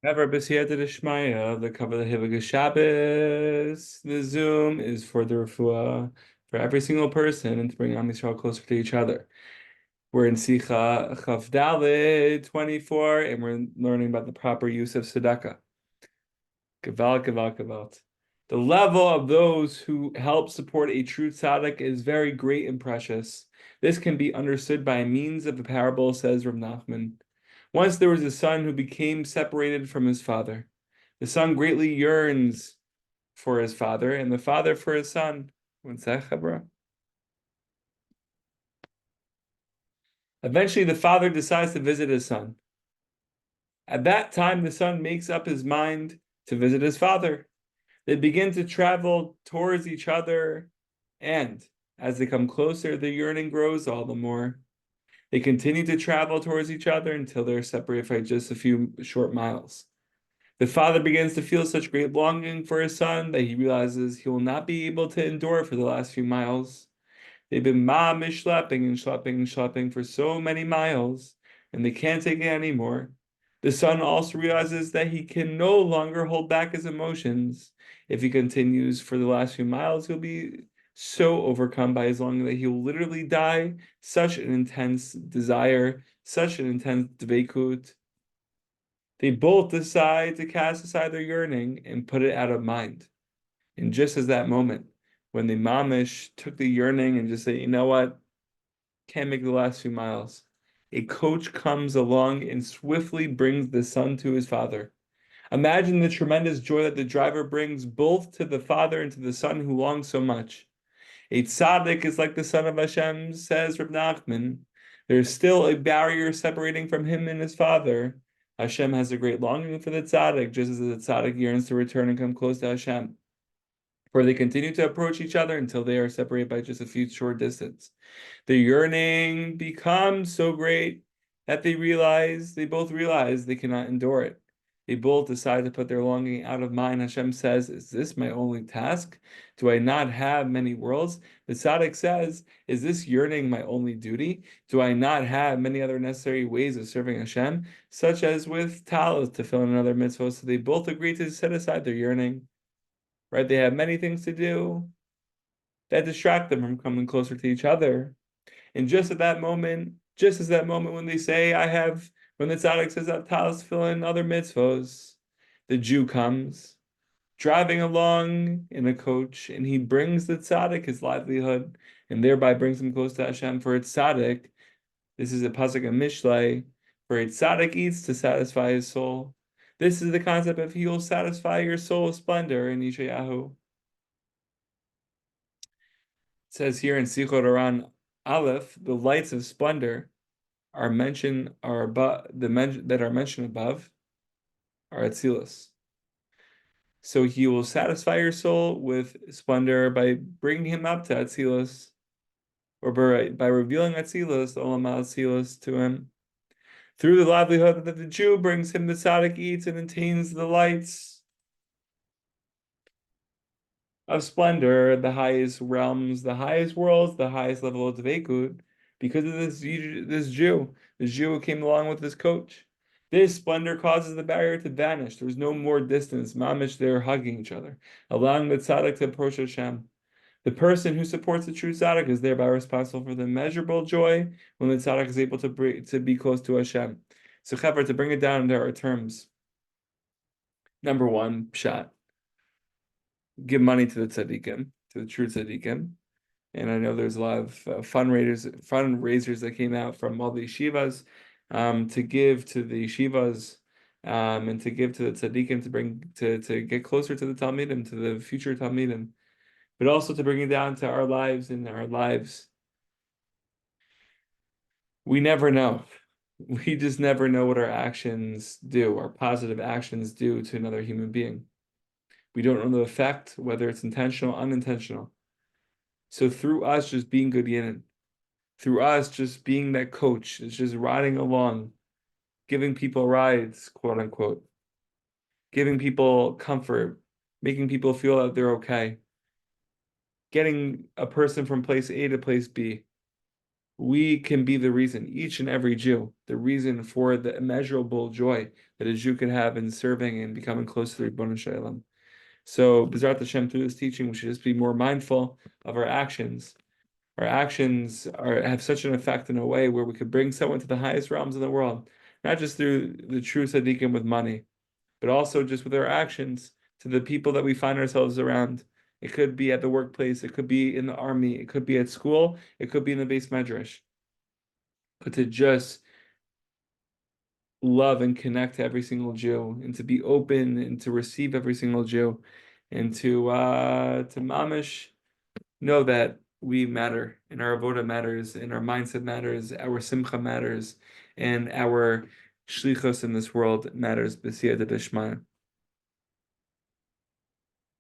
Ever b'siyata d'shmaya, the cover the Hivga Shabbos. The Zoom is for the refuah for every single person and to bring Am Yisrael closer to each other. We're in Sicha Chaf Daled 24, and we're learning about the proper use of tzedakah. Gevalt, gevalt, gevalt. The level of those who help support a true tzaddik is very great and precious. This can be understood by means of the parable, says Rav Nachman. Once there was a son who became separated from his father. The son greatly yearns for his father, and the father for his son. Eventually, the father decides to visit his son. At that time, the son makes up his mind to visit his father. They begin to travel towards each other, and as they come closer, the yearning grows all the more. They continue to travel towards each other until they're separated by just a few short miles. The father begins to feel such great longing for his son that he realizes he will not be able to endure it for the last few miles. They've been schlepping and schlepping and schlepping for so many miles, and they can't take it anymore. The son also realizes that he can no longer hold back his emotions. If he continues for the last few miles, he'll be so overcome by his longing that he will literally die. Such an intense desire, such an intense dveikut. They both decide to cast aside their yearning and put it out of mind. And just as that moment, when the mamish took the yearning and just said, you know what, can't make the last few miles, a coach comes along and swiftly brings the son to his father. Imagine the tremendous joy that the driver brings both to the father and to the son who longs so much. A tzaddik is like the son of Hashem, says Reb Nachman. There's still a barrier separating from him and his father. Hashem has a great longing for the tzaddik, just as the tzaddik yearns to return and come close to Hashem. For they continue to approach each other until they are separated by just a few short distance. The yearning becomes so great that they both realize they cannot endure it. They both decide to put their longing out of mind. Hashem says, is this my only task? Do I not have many worlds? The tzaddik says, is this yearning my only duty? Do I not have many other necessary ways of serving Hashem, such as with talis to fill in another mitzvah? So they both agree to set aside their yearning. Right? They have many things to do that distract them from coming closer to each other. And just at that moment, just as that moment when they say, when the tzaddik says, talis fill in other mitzvos, the Jew comes, driving along in a coach, and he brings the tzaddik his livelihood, and thereby brings him close to Hashem. For its tzaddik, this is a pasuk in Mishlei, for a tzaddik eats to satisfy his soul. This is the concept of he will satisfy your soul with splendor in Yeshayahu. It says here in Sichot Haran Aleph, the lights of splendor are mentioned that are mentioned above are Atzilus. So he will satisfy your soul with splendor by bringing him up to Atzilus, or by revealing Atzilus, the Olam Atzilus, to him. Through the livelihood that the Jew brings him, the tzaddik eats and attains the lights of splendor, the highest realms, the highest worlds, the highest level of dveikut, because of this Jew who came along with this coach. This splendor causes the barrier to vanish. There's no more distance. Mamish, they're hugging each other, allowing the tzaddik to approach Hashem. The person who supports the true tzaddik is thereby responsible for the immeasurable joy when the tzaddik is able to be close to Hashem. So, Chaver, to bring it down into our terms, number one, pshat, give money to the tzaddikim, to the true tzaddikim. And I know there's a lot of fundraisers that came out from all the yeshivas to give to the yeshivas and to give to the tzaddikim to get closer to the talmidim, to the future talmidim, but also to bring it down to our lives. In our lives, we never know. We just never know what our actions do, our positive actions do to another human being. We don't know the effect, whether it's intentional, unintentional. So through us just being good yinin, through us just being that coach, it's just riding along, giving people rides, quote unquote, giving people comfort, making people feel that they're okay, getting a person from place A to place B. we can be the reason, each and every Jew, the reason for the immeasurable joy that a Jew could have in serving and becoming close to the Ribono Shel Olam. So, B'ezrat Hashem, through this teaching, we should just be more mindful of our actions. Our actions have such an effect in a way where we could bring someone to the highest realms in the world, not just through the true tzaddikim with money, but also just with our actions to the people that we find ourselves around. It could be at the workplace, it could be in the army, it could be at school, it could be in the base medrash. But to just love and connect to every single Jew, and to be open and to receive every single Jew, and to mamish know that we matter, and our avoda matters, and our mindset matters, our simcha matters, and our shlichus in this world matters. B'siyata d'shmaya.